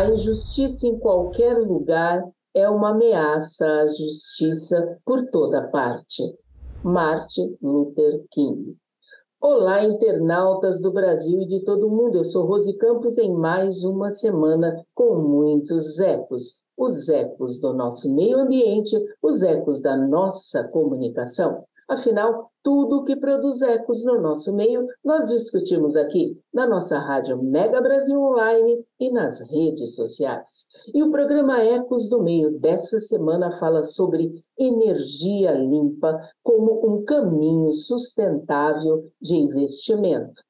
A injustiça em qualquer lugar é uma ameaça à justiça por toda parte. Martin Luther King. Olá, internautas do Brasil e de todo o mundo. Eu sou Rose Campos em mais uma semana com muitos ecos. Os ecos do nosso meio ambiente, os ecos da nossa comunicação. Afinal, tudo que produz ecos no nosso meio, nós discutimos aqui na nossa rádio Mega Brasil Online e nas redes sociais. E o programa Ecos do Meio dessa semana fala sobre energia limpa como um caminho sustentável de investimento.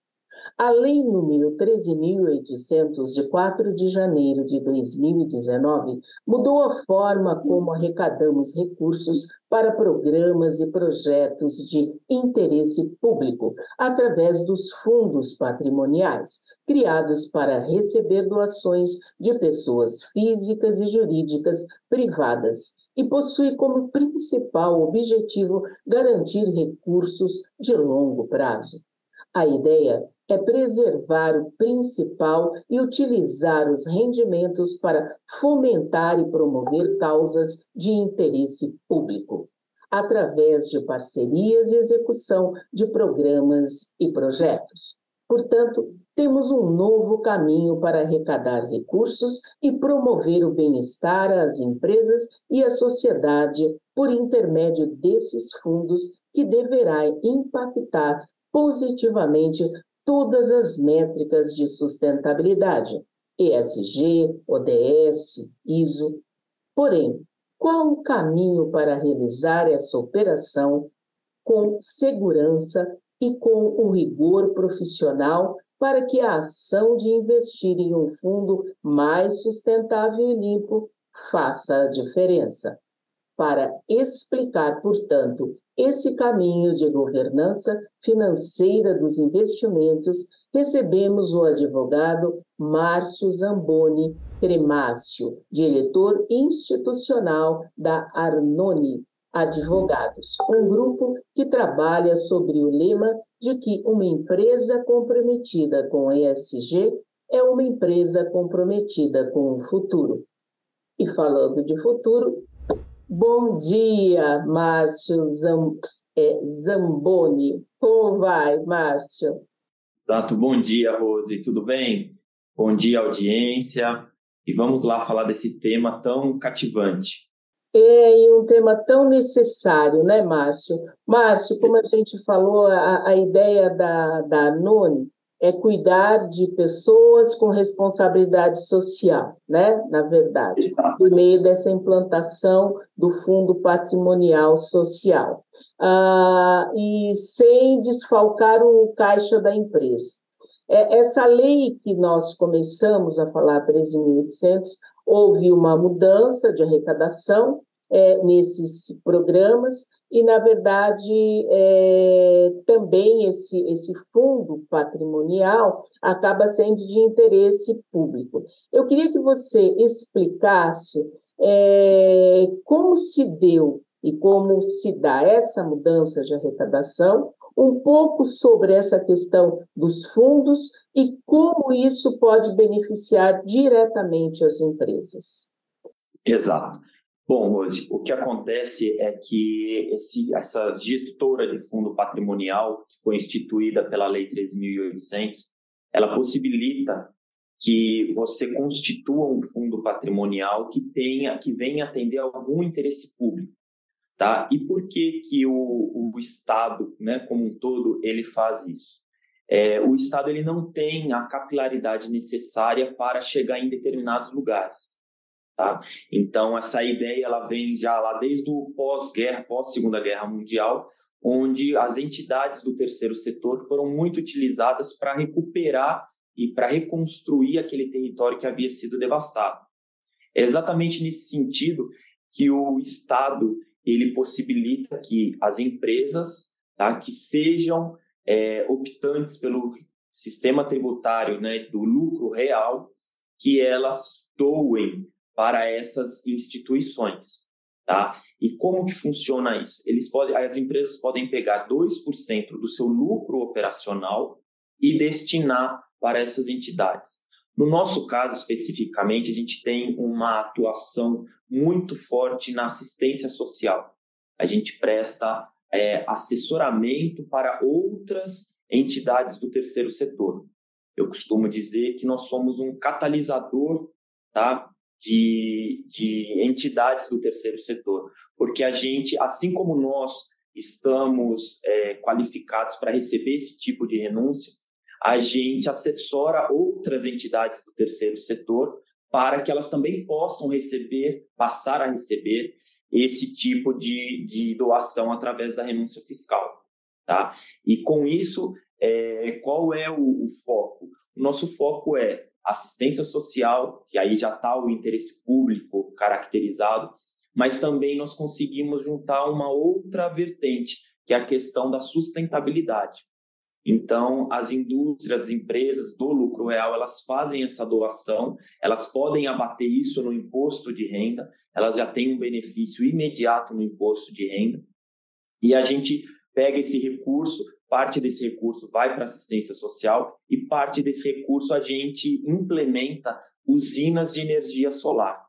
A Lei número 13.800, de 4 de janeiro de 2019, mudou a forma como arrecadamos recursos para programas e projetos de interesse público, através dos fundos patrimoniais, criados para receber doações de pessoas físicas e jurídicas privadas, e possui como principal objetivo garantir recursos de longo prazo. A ideia é preservar o principal e utilizar os rendimentos para fomentar e promover causas de interesse público, através de parcerias e execução de programas e projetos. Portanto, temos um novo caminho para arrecadar recursos e promover o bem-estar às empresas e à sociedade por intermédio desses fundos, que deverá impactar positivamente todas as métricas de sustentabilidade, ESG, ODS, ISO. Porém, qual o caminho para realizar essa operação com segurança e com o rigor profissional para que a ação de investir em um fundo mais sustentável e limpo faça a diferença? Para explicar, portanto, esse caminho de governança financeira dos investimentos, recebemos o advogado Márcio Zamboni Cremácio, diretor institucional da Arnone Advogados, um grupo que trabalha sobre o lema de que uma empresa comprometida com ESG é uma empresa comprometida com o futuro. E falando de futuro, bom dia, Márcio Zamboni. Como vai, Márcio? Exato, bom dia, Rose, tudo bem? Bom dia, audiência. E vamos lá falar desse tema tão cativante. E um tema tão necessário, né, Márcio? Márcio, como a gente falou, a ideia da Anone é cuidar de pessoas com responsabilidade social, né? Na verdade, Exato. por meio dessa implantação do Fundo Patrimonial Social, e sem desfalcar o caixa da empresa. Essa lei que nós começamos a falar, 13.800, houve uma mudança de arrecadação nesses programas e, na verdade, também esse fundo patrimonial acaba sendo de interesse público. Eu queria que você explicasse como se deu e como se dá essa mudança de arrecadação, um pouco sobre essa questão dos fundos e como isso pode beneficiar diretamente as empresas. Exato. Bom, Rose, o que acontece é que essa gestora de fundo patrimonial, que foi instituída pela Lei 13.800, ela possibilita que você constitua um fundo patrimonial que venha atender algum interesse público. Tá? E por que o Estado, né, como um todo, ele faz isso? O Estado ele não tem a capilaridade necessária para chegar em determinados lugares. Tá? Então, essa ideia ela vem já lá desde o pós-guerra, pós-Segunda Guerra Mundial, onde as entidades do terceiro setor foram muito utilizadas para recuperar e para reconstruir aquele território que havia sido devastado. É exatamente nesse sentido que o Estado ele possibilita que as empresas, tá, que sejam optantes pelo sistema tributário, né, do lucro real, que elas doem para essas instituições. Tá? E como que funciona isso? As empresas podem pegar 2% do seu lucro operacional e destinar para essas entidades. No nosso caso, especificamente, a gente tem uma atuação muito forte na assistência social. A gente presta assessoramento para outras entidades do terceiro setor. Eu costumo dizer que nós somos um catalisador, tá, de entidades do terceiro setor, porque a gente, assim como nós estamos qualificados para receber esse tipo de renúncia, a gente assessora outras entidades do terceiro setor para que elas também possam passar a receber esse tipo de doação através da renúncia fiscal. Tá? E com isso, qual é o foco? O nosso foco é assistência social, que aí já está o interesse público caracterizado, mas também nós conseguimos juntar uma outra vertente, que é a questão da sustentabilidade. Então, as indústrias, as empresas do lucro real, elas fazem essa doação, elas podem abater isso no imposto de renda, elas já têm um benefício imediato no imposto de renda, e a gente pega esse recurso, parte desse recurso vai para assistência social e parte desse recurso a gente implementa usinas de energia solar.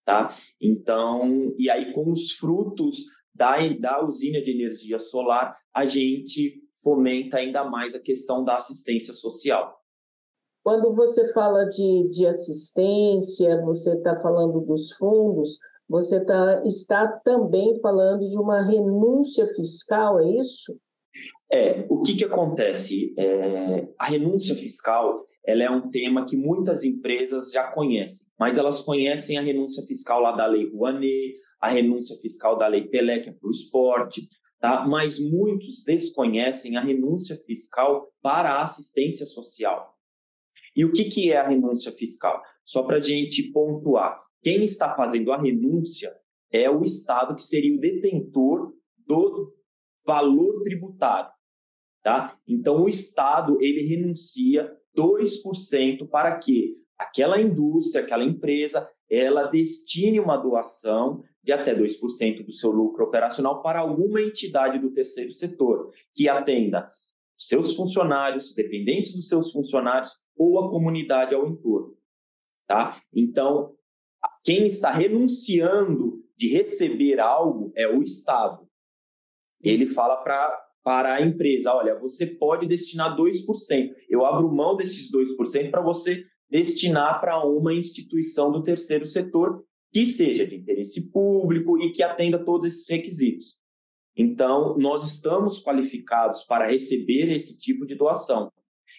Tá? Então, e aí com os frutos da usina de energia solar, a gente fomenta ainda mais a questão da assistência social. Quando você fala de assistência, você está falando dos fundos, você está também falando de uma renúncia fiscal, é isso? O que acontece? A renúncia fiscal, ela é um tema que muitas empresas já conhecem, mas elas conhecem a renúncia fiscal lá da Lei Rouanet, a renúncia fiscal da Lei Pelé, que é para o esporte, tá? Mas muitos desconhecem a renúncia fiscal para a assistência social. E o que é a renúncia fiscal? Só para a gente pontuar, quem está fazendo a renúncia é o Estado, que seria o detentor do valor tributário. Tá? Então, o Estado ele renuncia 2% para que aquela indústria, aquela empresa, ela destine uma doação de até 2% do seu lucro operacional para alguma entidade do terceiro setor, que atenda seus funcionários, dependentes dos seus funcionários ou a comunidade ao entorno. Tá? Então, quem está renunciando de receber algo é o Estado. Ele fala para a empresa, olha, você pode destinar 2%. Eu abro mão desses 2% para você destinar para uma instituição do terceiro setor que seja de interesse público e que atenda todos esses requisitos. Então, nós estamos qualificados para receber esse tipo de doação.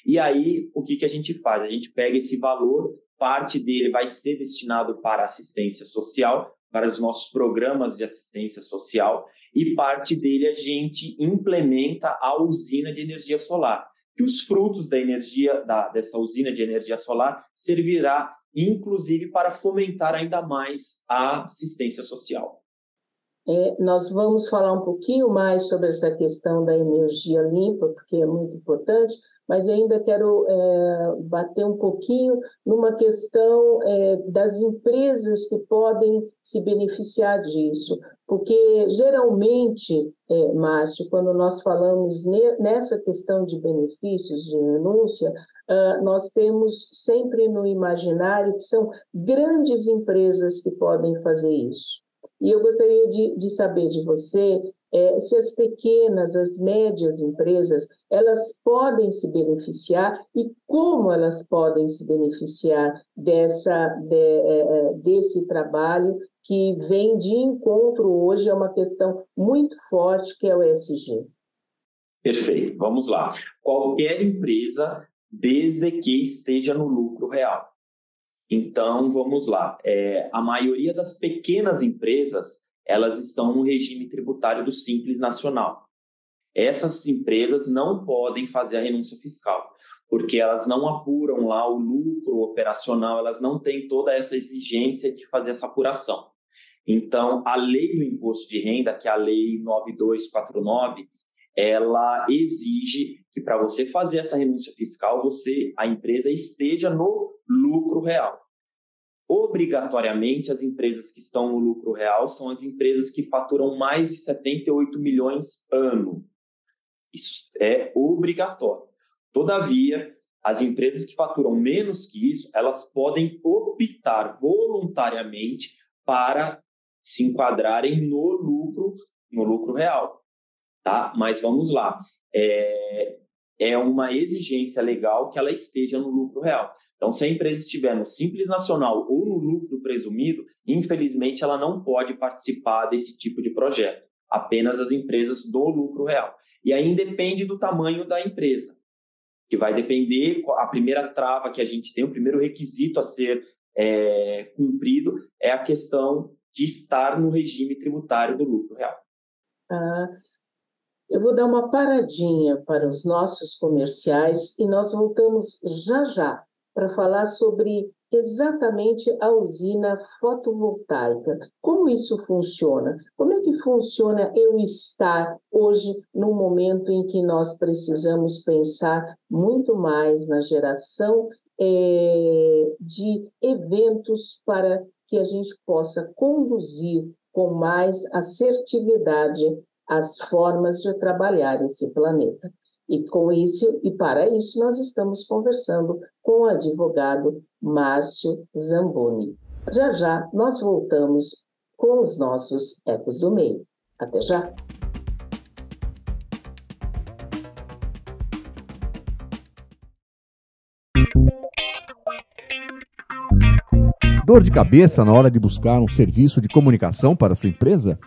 E aí, o que a gente faz? A gente pega esse valor, parte dele vai ser destinado para assistência social, para os nossos programas de assistência social, e parte dele a gente implementa a usina de energia solar, que os frutos da energia dessa usina de energia solar servirá, inclusive, para fomentar ainda mais a assistência social. Nós vamos falar um pouquinho mais sobre essa questão da energia limpa, porque é muito importante, mas eu ainda quero bater um pouquinho numa questão das empresas que podem se beneficiar disso, porque geralmente, Márcio, quando nós falamos nessa questão de benefícios de renúncia, nós temos sempre no imaginário que são grandes empresas que podem fazer isso. E eu gostaria de saber de você se as pequenas, as médias empresas, elas podem se beneficiar e como elas podem se beneficiar desse trabalho que vem de encontro hoje a uma questão muito forte, que é o ESG. Perfeito, vamos lá. Qualquer empresa, desde que esteja no lucro real. Então, vamos lá. A maioria das pequenas empresas, elas estão no regime tributário do Simples Nacional. Essas empresas não podem fazer a renúncia fiscal, porque elas não apuram lá o lucro operacional, elas não têm toda essa exigência de fazer essa apuração. Então, a lei do imposto de renda, que é a Lei 9249, ela exige que para você fazer essa renúncia fiscal, a empresa esteja no lucro real. Obrigatoriamente, as empresas que estão no lucro real são as empresas que faturam mais de 78 milhões ano. Isso é obrigatório. Todavia, As empresas que faturam menos que isso, elas podem optar voluntariamente para se enquadrarem no lucro real, tá? Mas vamos lá, é uma exigência legal que ela esteja no lucro real. Então, se a empresa estiver no Simples Nacional ou no lucro presumido, infelizmente ela não pode participar desse tipo de projeto, apenas as empresas do lucro real. E aí depende do tamanho da empresa, que vai depender, a primeira trava que a gente tem, o primeiro requisito a ser cumprido é a questão de estar no regime tributário do lucro real. Eu vou dar uma paradinha para os nossos comerciais e nós voltamos já já para falar sobre exatamente a usina fotovoltaica. Como isso funciona? Como é que funciona eu estar hoje num momento em que nós precisamos pensar muito mais na geração de eventos para que a gente possa conduzir com mais assertividade as formas de trabalhar esse planeta. E com isso, e para isso, nós estamos conversando com o advogado Márcio Zamboni. Já já nós voltamos com os nossos Ecos do Meio. Até já! Dor de cabeça na hora de buscar um serviço de comunicação para sua empresa?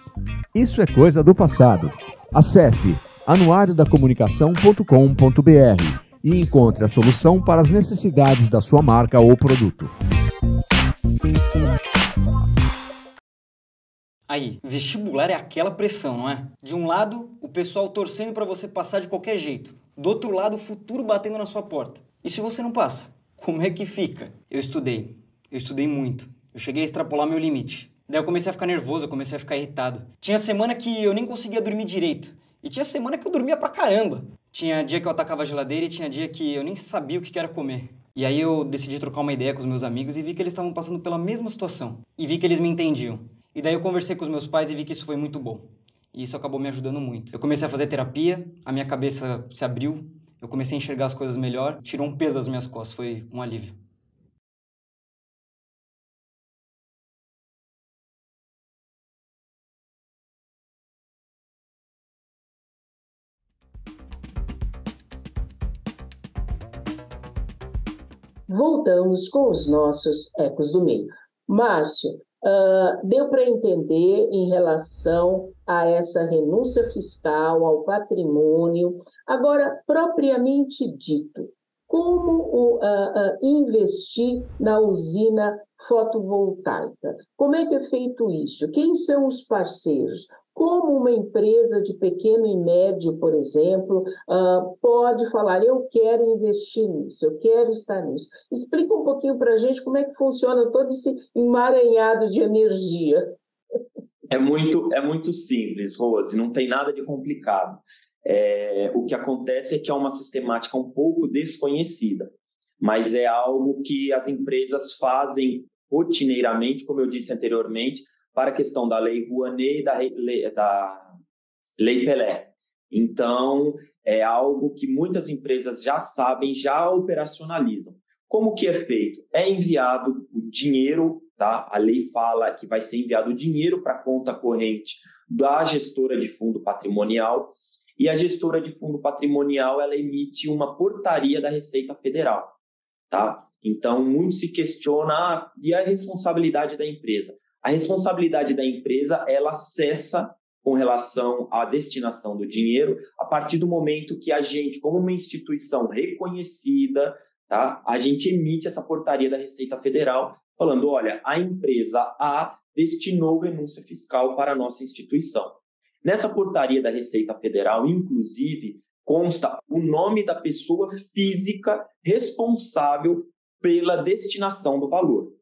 Isso é coisa do passado. Acesse anuariodacomunicação.com.br e encontre a solução para as necessidades da sua marca ou produto. Aí, vestibular é aquela pressão, não é? De um lado, o pessoal torcendo para você passar de qualquer jeito. Do outro lado, o futuro batendo na sua porta. E se você não passa? Como é que fica? Eu estudei muito. Eu cheguei a extrapolar meu limite. Daí eu comecei a ficar nervoso, eu comecei a ficar irritado. Tinha semana que eu nem conseguia dormir direito. E tinha semana que eu dormia pra caramba. Tinha dia que eu atacava a geladeira e tinha dia que eu nem sabia o que era comer. E aí eu decidi trocar uma ideia com os meus amigos e vi que eles estavam passando pela mesma situação. E vi que eles me entendiam. E daí eu conversei com os meus pais e vi que isso foi muito bom. E isso acabou me ajudando muito. Eu comecei a fazer terapia, a minha cabeça se abriu, eu comecei a enxergar as coisas melhor, tirou um peso das minhas costas, foi um alívio. Voltamos com os nossos Ecos do Meio. Márcio, deu para entender em relação a essa renúncia fiscal, ao patrimônio. Agora, propriamente dito, como investir na usina fotovoltaica? Como é que é feito isso? Quem são os parceiros? Como uma empresa de pequeno e médio, por exemplo, pode falar, eu quero investir nisso, eu quero estar nisso. Explica um pouquinho para a gente como é que funciona todo esse emaranhado de energia. É muito simples, Rose, não tem nada de complicado. O que acontece é que é uma sistemática um pouco desconhecida, mas é algo que as empresas fazem rotineiramente, como eu disse anteriormente, para a questão da Lei Rouanet e da Lei Pelé. Então, é algo que muitas empresas já sabem, já operacionalizam. Como que é feito? É enviado o dinheiro, tá? A lei fala que vai ser enviado o dinheiro para a conta corrente da gestora de fundo patrimonial, e a gestora de fundo patrimonial ela emite uma portaria da Receita Federal, tá? Então, muito se questiona, e a responsabilidade da empresa? A responsabilidade da empresa, ela cessa com relação à destinação do dinheiro a partir do momento que a gente, como uma instituição reconhecida, tá, a gente emite essa portaria da Receita Federal falando, olha, a empresa A destinou renúncia fiscal para a nossa instituição. Nessa portaria da Receita Federal, inclusive, consta o nome da pessoa física responsável pela destinação do valor.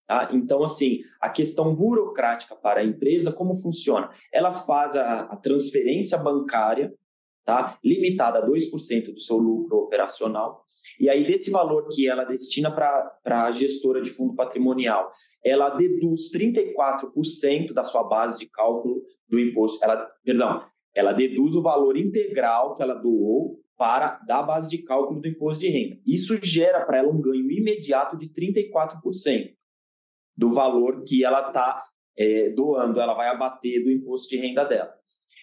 Tá? Então, assim, a questão burocrática para a empresa, como funciona? Ela faz a transferência bancária, tá? Limitada a 2% do seu lucro operacional, e aí desse valor que ela destina para a gestora de fundo patrimonial, ela deduz 34% da sua base de cálculo do imposto. Ela deduz o valor integral que ela doou, da base de cálculo do imposto de renda. Isso gera para ela um ganho imediato de 34% do valor que ela está doando, ela vai abater do imposto de renda dela.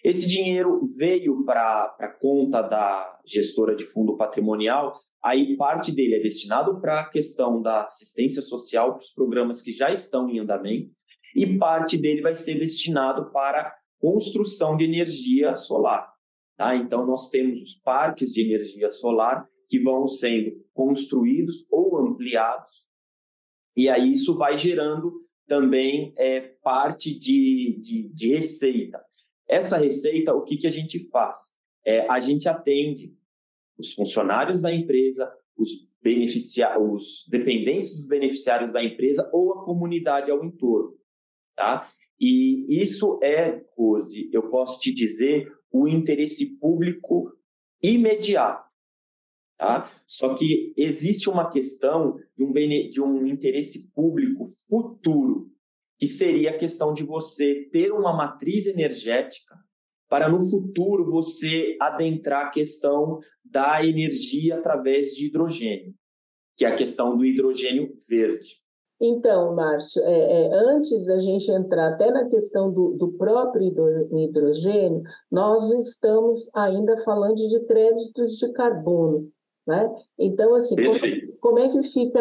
Esse dinheiro veio para a conta da gestora de fundo patrimonial, aí parte dele é destinado para a questão da assistência social, para os programas que já estão em andamento, e parte dele vai ser destinado para construção de energia solar. Tá? Então, nós temos os parques de energia solar que vão sendo construídos ou ampliados, e aí isso vai gerando também parte de receita. Essa receita, o que a gente faz? A gente atende os funcionários da empresa, os dependentes dos beneficiários da empresa ou a comunidade ao entorno. Tá? E isso Rose, eu posso te dizer, o interesse público imediato. Tá? Só que existe uma questão de um interesse público futuro, que seria a questão de você ter uma matriz energética para, no futuro, você adentrar a questão da energia através de hidrogênio, que é a questão do hidrogênio verde. Então, Márcio, antes da gente entrar até na questão do próprio hidrogênio, nós estamos ainda falando de créditos de carbono, né? Então, assim, como é que fica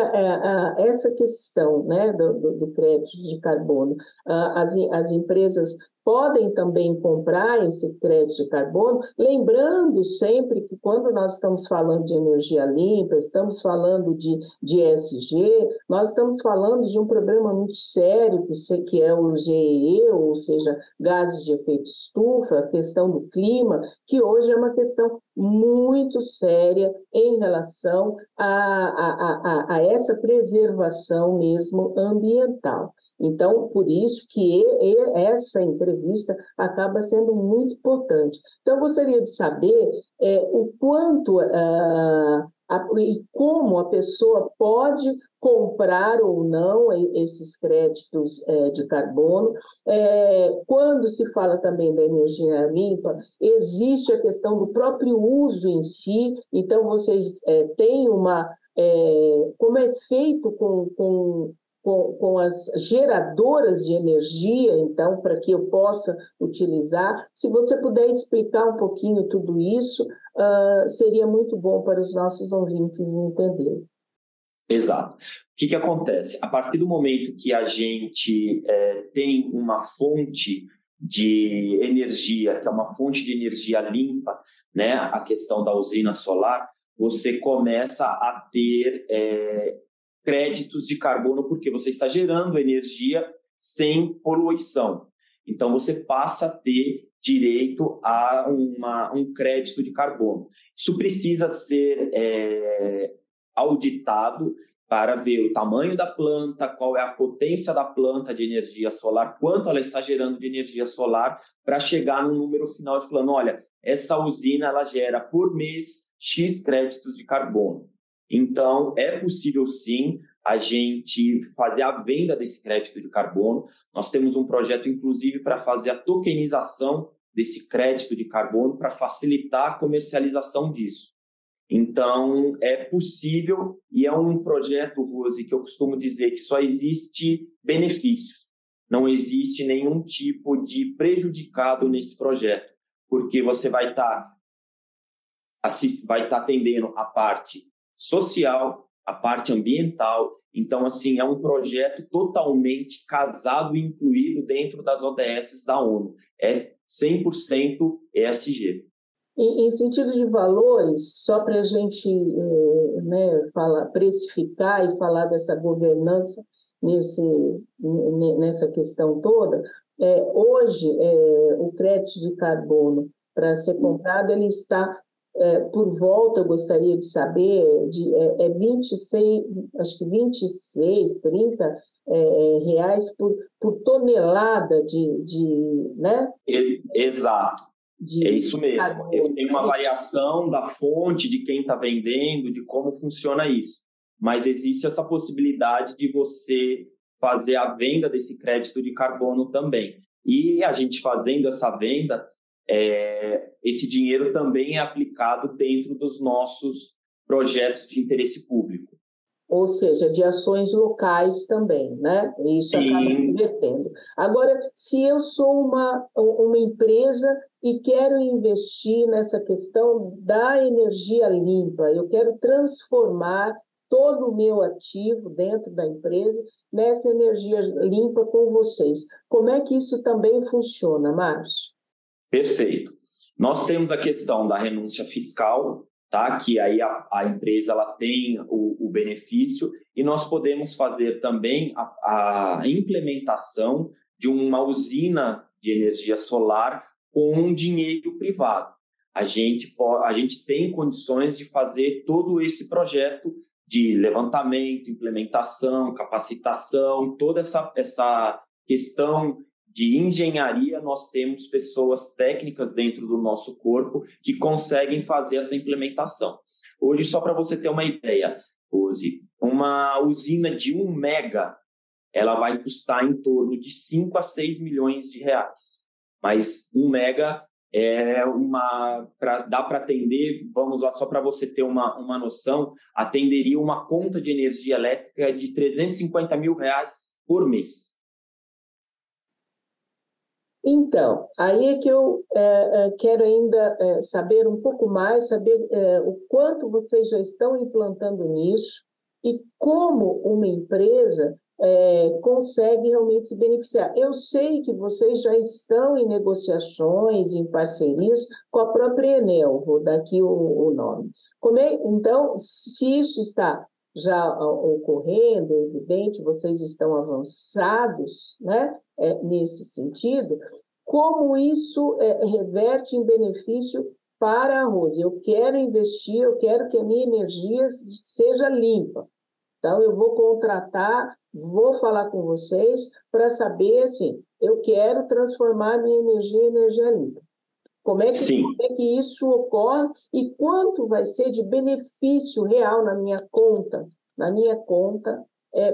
essa questão, né, do crédito de carbono? As empresas podem também comprar esse crédito de carbono, lembrando sempre que quando nós estamos falando de energia limpa, estamos falando de ESG, nós estamos falando de um problema muito sério, que é o GEE, ou seja, gases de efeito estufa, a questão do clima, que hoje é uma questão muito séria em relação a essa preservação mesmo ambiental. Então, por isso que essa entrevista acaba sendo muito importante. Então, eu gostaria de saber o quanto e como a pessoa pode comprar ou não esses créditos de carbono. Quando se fala também da energia limpa, existe a questão do próprio uso em si. Então, vocês têm como é feito com as geradoras de energia, então, para que eu possa utilizar. Se você puder explicar um pouquinho tudo isso, seria muito bom para os nossos ouvintes entenderem. Exato. O que acontece? A partir do momento que a gente tem uma fonte de energia, que é uma fonte de energia limpa, né, a questão da usina solar, você começa a ter créditos de carbono, porque você está gerando energia sem poluição. Então, você passa a ter direito a um crédito de carbono. Isso precisa ser auditado para ver o tamanho da planta, qual é a potência da planta de energia solar, quanto ela está gerando de energia solar, para chegar no número final de falando, olha, essa usina ela gera por mês X créditos de carbono. Então, é possível sim a gente fazer a venda desse crédito de carbono. Nós temos um projeto, inclusive, para fazer a tokenização desse crédito de carbono para facilitar a comercialização disso. Então, é possível e é um projeto, Rose, que eu costumo dizer que só existe benefícios. Não existe nenhum tipo de prejudicado nesse projeto, porque você vai estar atendendo a parte social, a parte ambiental. Então, assim, é um projeto totalmente casado e incluído dentro das ODS da ONU. É 100% ESG. Em sentido de valores, só para a gente precificar e falar dessa governança nessa questão toda, hoje o crédito de carbono, para ser comprado, ele está por volta, eu gostaria de saber, 26, acho que 26, 30 reais por tonelada né? Exato. É isso mesmo. Tem uma variação da fonte, de quem está vendendo, de como funciona isso. Mas existe essa possibilidade de você fazer a venda desse crédito de carbono também. E a gente fazendo essa venda, esse dinheiro também é aplicado dentro dos nossos projetos de interesse público. Ou seja, de ações locais também, né? Isso acaba invertendo. Agora, se eu sou uma empresa e quero investir nessa questão da energia limpa, eu quero transformar todo o meu ativo dentro da empresa nessa energia limpa com vocês. Como é que isso também funciona, Márcio? Perfeito. Nós temos a questão da renúncia fiscal, tá? Que aí a empresa ela tem o benefício, e nós podemos fazer também a implementação de uma usina de energia solar com dinheiro privado. A gente tem condições de fazer todo esse projeto de levantamento, implementação, capacitação, toda essa questão de engenharia. Nós temos pessoas técnicas dentro do nosso corpo que conseguem fazer essa implementação. Hoje, só para você ter uma ideia, Rose, uma usina de 1 mega, ela vai custar em torno de 5 a 6 milhões de reais. Mas 1 mega dá para atender, vamos lá, só para você ter uma noção, atenderia uma conta de energia elétrica de 350 mil reais por mês. Então, aí é que eu quero ainda saber um pouco mais, saber o quanto vocês já estão implantando nisso e como uma empresa consegue realmente se beneficiar. Eu sei que vocês já estão em negociações, em parcerias com a própria Enel, vou dar aqui o nome. Então, se isso está já ocorrendo, é evidente, vocês estão avançados, né, nesse sentido, como isso reverte em benefício para a Rose? Eu quero investir, eu quero que a minha energia seja limpa. Então, eu vou contratar, vou falar com vocês para saber, assim, eu quero transformar a minha energia em energia limpa. Como é que isso ocorre e quanto vai ser de benefício real na minha conta,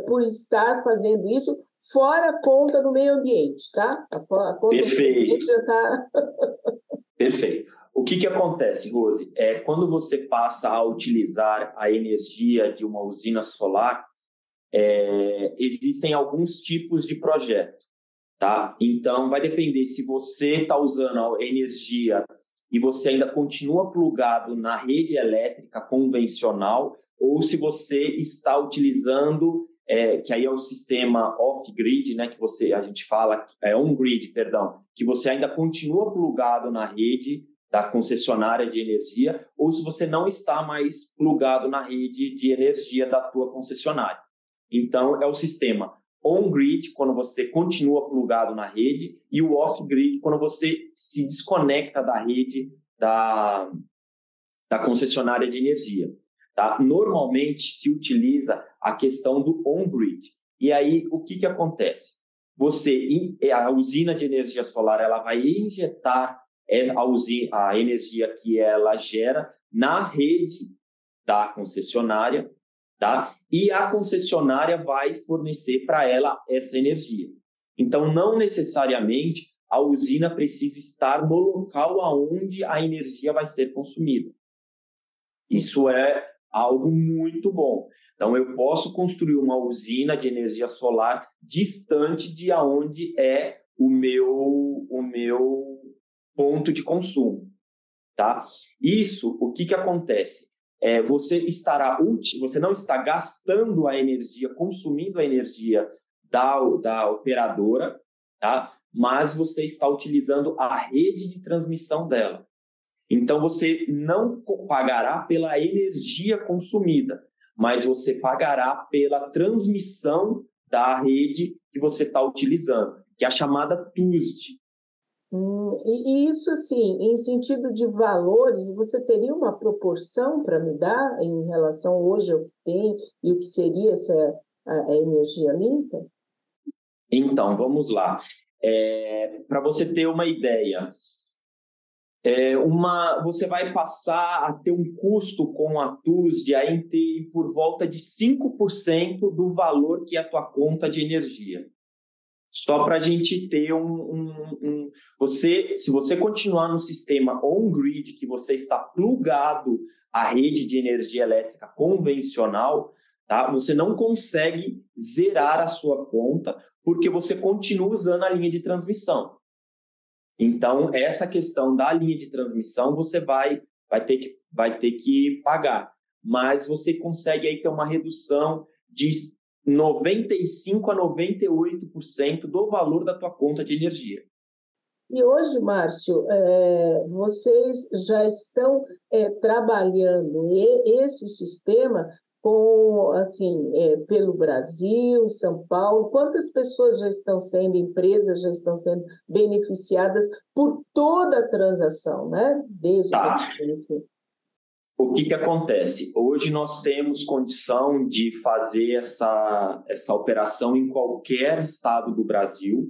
por estar fazendo isso, fora a conta do meio ambiente, tá? A conta Perfeito. Do meio ambiente já está... Perfeito. O que acontece, Rose? Quando você passa a utilizar a energia de uma usina solar, existem alguns tipos de projeto. Tá? Então, vai depender se você está usando a energia e você ainda continua plugado na rede elétrica convencional, ou se você está utilizando, que aí é o sistema off-grid, né, que a gente fala, on-grid, perdão, que você ainda continua plugado na rede da concessionária de energia, ou se você não está mais plugado na rede de energia da tua concessionária. Então, é o sistema on-grid, quando você continua plugado na rede, e o off-grid, quando você se desconecta da rede da concessionária de energia. Tá? Normalmente, se utiliza a questão do on-grid. E aí, o que acontece? A usina de energia solar ela vai injetar a energia que ela gera na rede da concessionária, tá? E a concessionária vai fornecer para ela essa energia. Então, não necessariamente a usina precisa estar no local onde a energia vai ser consumida. Isso é algo muito bom. Então, eu posso construir uma usina de energia solar distante de onde é o meu ponto de consumo. Tá? Isso, o que acontece? Você não está gastando a energia, consumindo a energia da operadora, tá? Mas você está utilizando a rede de transmissão dela. Então, você não pagará pela energia consumida, mas você pagará pela transmissão da rede que você está utilizando, que é a chamada TUSD. E isso, assim, em sentido de valores, você teria uma proporção para me dar em relação hoje ao que tem e o que seria a energia limpa? Então, vamos lá. Para você ter uma ideia, você vai passar a ter um custo com a TUSD por volta de 5% do valor que é a tua conta de energia. Só para a gente ter se você continuar no sistema on-grid, que você está plugado à rede de energia elétrica convencional, tá? Você não consegue zerar a sua conta porque você continua usando a linha de transmissão. Então, essa questão da linha de transmissão você vai ter que pagar. Mas você consegue aí ter uma redução de 95% a 98% do valor da tua conta de energia. E hoje, Márcio, vocês já estão trabalhando esse sistema pelo Brasil, São Paulo? Quantas pessoas empresas já estão sendo beneficiadas por toda a transação, né? Desde O que acontece? Hoje nós temos condição de fazer essa operação em qualquer estado do Brasil,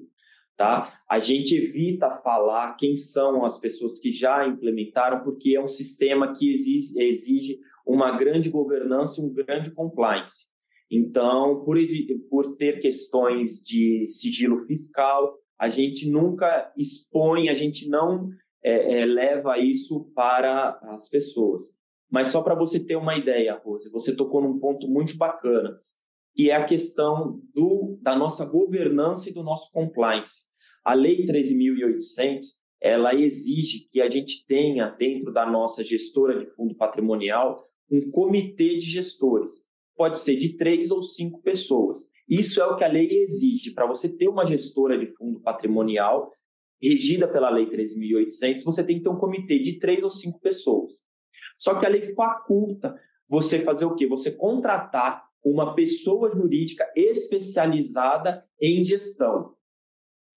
tá? A gente evita falar quem são as pessoas que já implementaram, porque é um sistema que exige uma grande governança e um grande compliance. Então, por ter questões de sigilo fiscal, a gente nunca expõe, a gente não leva isso para as pessoas. Mas só para você ter uma ideia, Rose, você tocou num ponto muito bacana, que é a questão da nossa governança e do nosso compliance. A Lei 13.800, ela exige que a gente tenha, dentro da nossa gestora de fundo patrimonial, um comitê de gestores. Pode ser de 3 ou 5 pessoas. Isso é o que a lei exige. Para você ter uma gestora de fundo patrimonial, regida pela Lei 13.800, você tem que ter um comitê de 3 ou 5 pessoas. Só que a lei faculta você fazer o quê? Você contratar uma pessoa jurídica especializada em gestão,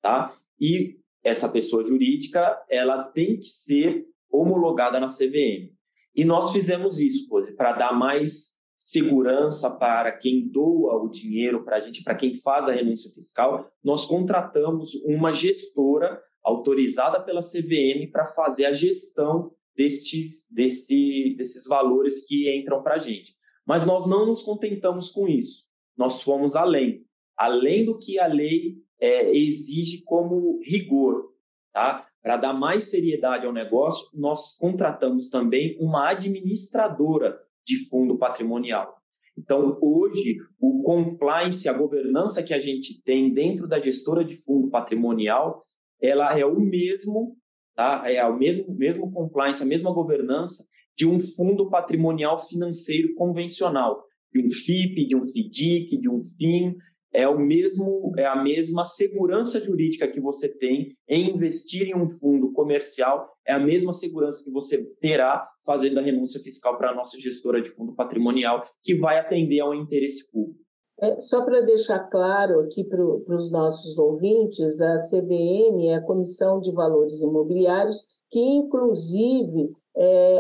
tá? E essa pessoa jurídica, ela tem que ser homologada na CVM. E nós fizemos isso, para dar mais segurança para quem doa o dinheiro para a gente, para quem faz a renúncia fiscal. Nós contratamos uma gestora autorizada pela CVM para fazer a gestão desses valores que entram para a gente. Mas nós não nos contentamos com isso. Nós fomos além do que a lei exige como rigor, tá? Para dar mais seriedade ao negócio, nós contratamos também uma administradora de fundo patrimonial. Então, hoje, o compliance, a governança que a gente tem dentro da gestora de fundo patrimonial, ela é o mesmo, tá? É o mesmo compliance, a mesma governança de um fundo patrimonial financeiro convencional, de um FIP, de um FDIC, de um FIM. É a mesma segurança jurídica que você tem em investir em um fundo comercial, é a mesma segurança que você terá fazendo a renúncia fiscal para a nossa gestora de fundo patrimonial, que vai atender ao interesse público. Só para deixar claro aqui para os nossos ouvintes, a CVM é a Comissão de Valores Imobiliários, que inclusive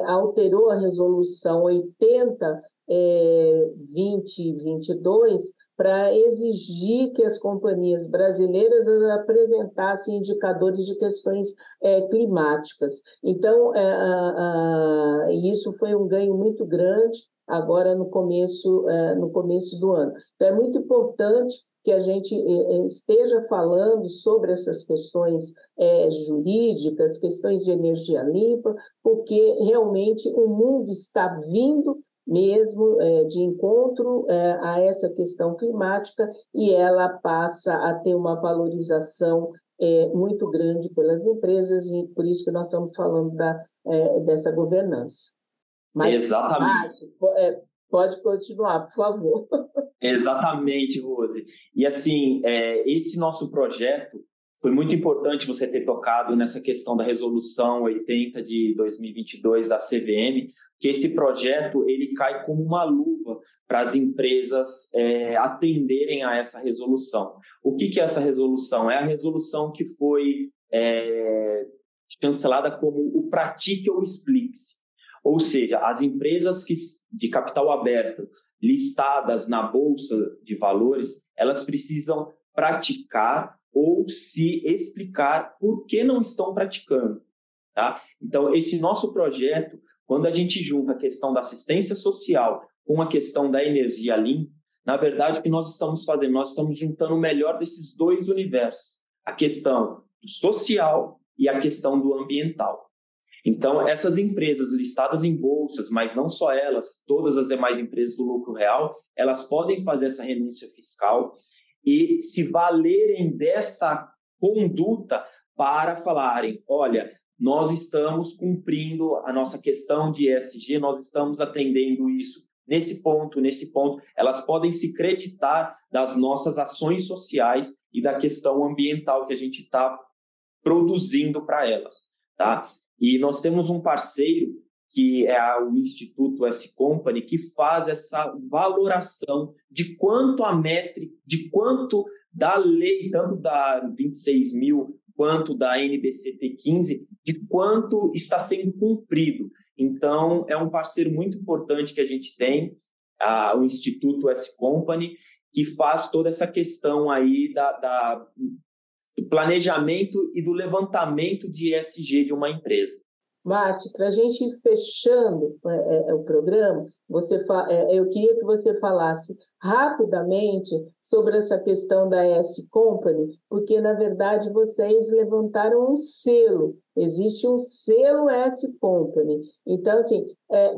alterou a resolução 80/2022 para exigir que as companhias brasileiras apresentassem indicadores de questões climáticas. Então, isso foi um ganho muito grande agora no começo do ano. Então, é muito importante que a gente esteja falando sobre essas questões jurídicas, questões de energia limpa, porque realmente o mundo está vindo mesmo de encontro a essa questão climática, e ela passa a ter uma valorização muito grande pelas empresas, e por isso que nós estamos falando dessa governança. Mas, exatamente. Pode continuar, por favor. Exatamente, Rose. E assim, esse nosso projeto, foi muito importante você ter tocado nessa questão da resolução 80 de 2022 da CVM, que esse projeto ele cai como uma luva para as empresas atenderem a essa resolução. O que é essa resolução? É a resolução que foi chancelada como o pratique ou explique-se. Ou seja, as empresas de capital aberto listadas na Bolsa de Valores, elas precisam praticar ou se explicar por que não estão praticando, tá? Então, esse nosso projeto, quando a gente junta a questão da assistência social com a questão da energia limpa, Na verdade, o que nós estamos fazendo? Nós estamos juntando o melhor desses dois universos, a questão do social e a questão do ambiental. Então, essas empresas listadas em bolsas, mas não só elas, todas as demais empresas do lucro real, elas podem fazer essa renúncia fiscal e se valerem dessa conduta para falarem, olha, nós estamos cumprindo a nossa questão de ESG, nós estamos atendendo isso nesse ponto, elas podem se creditar das nossas ações sociais e da questão ambiental que a gente está produzindo para elas, tá? E nós temos um parceiro, que é o Instituto S Company, que faz essa valoração de quanto a métrica, de quanto da lei, tanto da 26.000 quanto da NBCT 15, de quanto está sendo cumprido. Então, é um parceiro muito importante que a gente tem, o Instituto S Company, que faz toda essa questão aí do planejamento e do levantamento de ESG de uma empresa. Márcio, para a gente ir fechando o programa, eu queria que você falasse rapidamente sobre essa questão da S Company, porque, na verdade, vocês levantaram um selo, existe um selo S Company. Então, assim,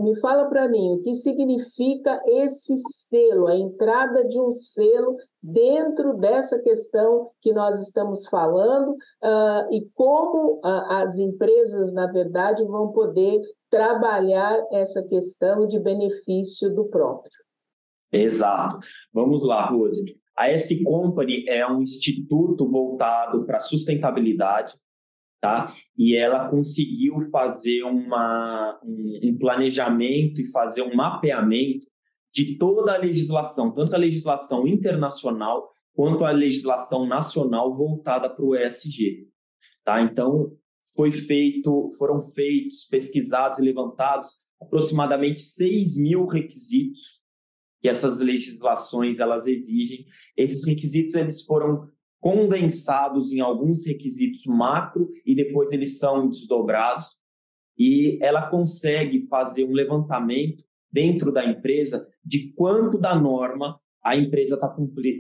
me fala para mim, o que significa esse selo, a entrada de um selo dentro dessa questão que nós estamos falando, e como as empresas, na verdade, vão poder trabalhar essa questão de benefício do próprio. Exato. Vamos lá, Rose. A S Company é um instituto voltado para a sustentabilidade, tá? E ela conseguiu fazer um planejamento e fazer um mapeamento de toda a legislação, tanto a legislação internacional quanto a legislação nacional voltada para o ESG, tá? Então, foram feitos, pesquisados e levantados aproximadamente 6.000 requisitos que essas legislações elas exigem. Esses requisitos eles foram condensados em alguns requisitos macro e depois eles são desdobrados, e ela consegue fazer um levantamento dentro da empresa de quanto da norma a empresa está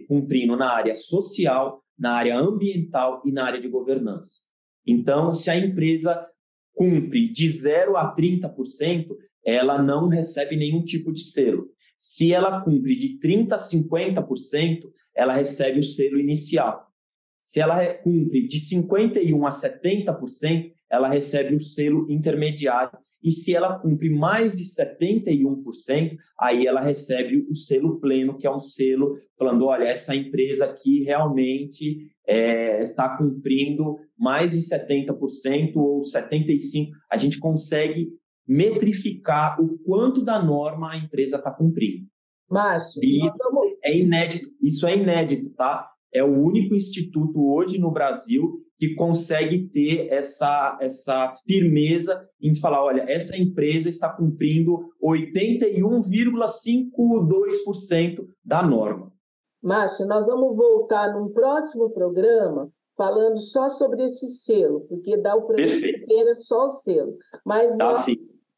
cumprindo na área social, na área ambiental e na área de governança. Então, se a empresa cumpre de 0 a 30%, ela não recebe nenhum tipo de selo. Se ela cumpre de 30% a 50%, ela recebe o selo inicial. Se ela cumpre de 51% a 70%, ela recebe o selo intermediário. E se ela cumpre mais de 71%, aí ela recebe o selo pleno, que é um selo falando, olha, essa empresa aqui realmente está cumprindo mais de 70% ou 75%. A gente consegue metrificar o quanto da norma a empresa está cumprindo. Márcio, isso é inédito, tá? É o único instituto hoje no Brasil que consegue ter essa firmeza em falar, olha, essa empresa está cumprindo 81,52% da norma. Márcio, nós vamos voltar num próximo programa falando só sobre esse selo, porque dá o programa inteiro só o selo. Mas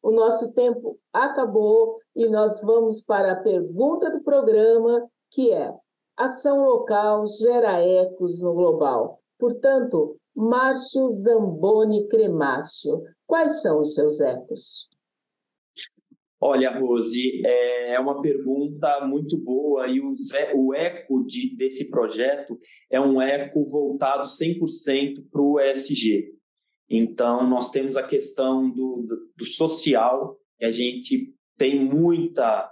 o nosso tempo acabou e nós vamos para a pergunta do programa, que é: ação local gera ecos no global. Portanto, Márcio Zamboni Cremácio, quais são os seus ecos? Olha, Rose, é uma pergunta muito boa, e o eco desse projeto é um eco voltado 100% para o ESG. Então, nós temos a questão do social, que a gente tem muita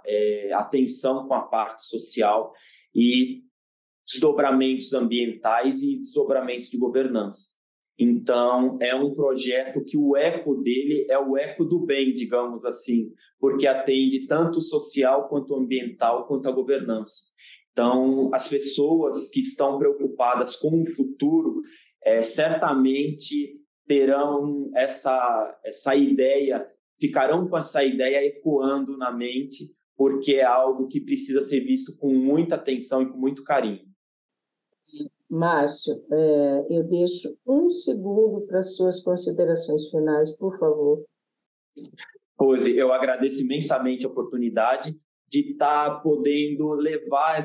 atenção com a parte social, e desdobramentos ambientais e desdobramentos de governança. Então, é um projeto que o eco dele é o eco do bem, digamos assim, porque atende tanto o social, quanto o ambiental, quanto a governança. Então, as pessoas que estão preocupadas com o futuro, certamente terão essa ideia, ficarão com essa ideia ecoando na mente, porque é algo que precisa ser visto com muita atenção e com muito carinho. Márcio, eu deixo 1 segundo para as suas considerações finais, por favor. Rose, eu agradeço imensamente a oportunidade de estar podendo levar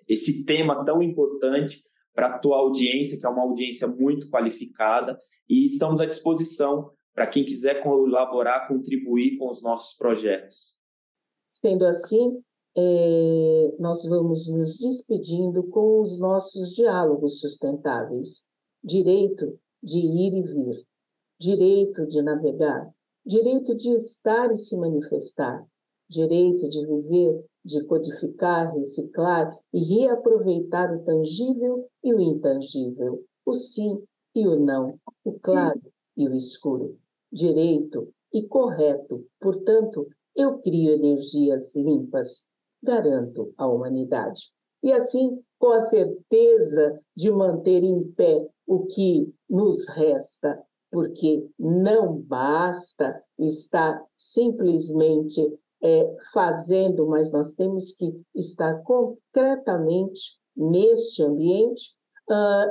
esse tema tão importante para a tua audiência, que é uma audiência muito qualificada, e estamos à disposição para quem quiser colaborar, contribuir com os nossos projetos. Sendo assim, nós vamos nos despedindo com os nossos diálogos sustentáveis. Direito de ir e vir, direito de navegar, direito de estar e se manifestar, direito de viver, de codificar, reciclar e reaproveitar o tangível e o intangível, o sim e o não, o claro e o escuro. Direito e correto, portanto, eu crio energias limpas, garanto à humanidade. E assim, com a certeza de manter em pé o que nos resta, porque não basta estar simplesmente fazendo, mas nós temos que estar concretamente neste ambiente.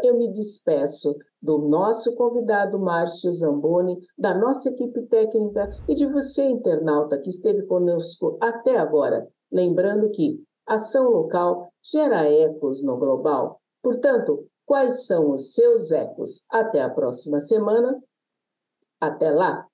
Eu me despeço do nosso convidado Márcio Zamboni, da nossa equipe técnica e de você, internauta, que esteve conosco até agora. Lembrando que ação local gera ecos no global. Portanto, quais são os seus ecos? Até a próxima semana. Até lá!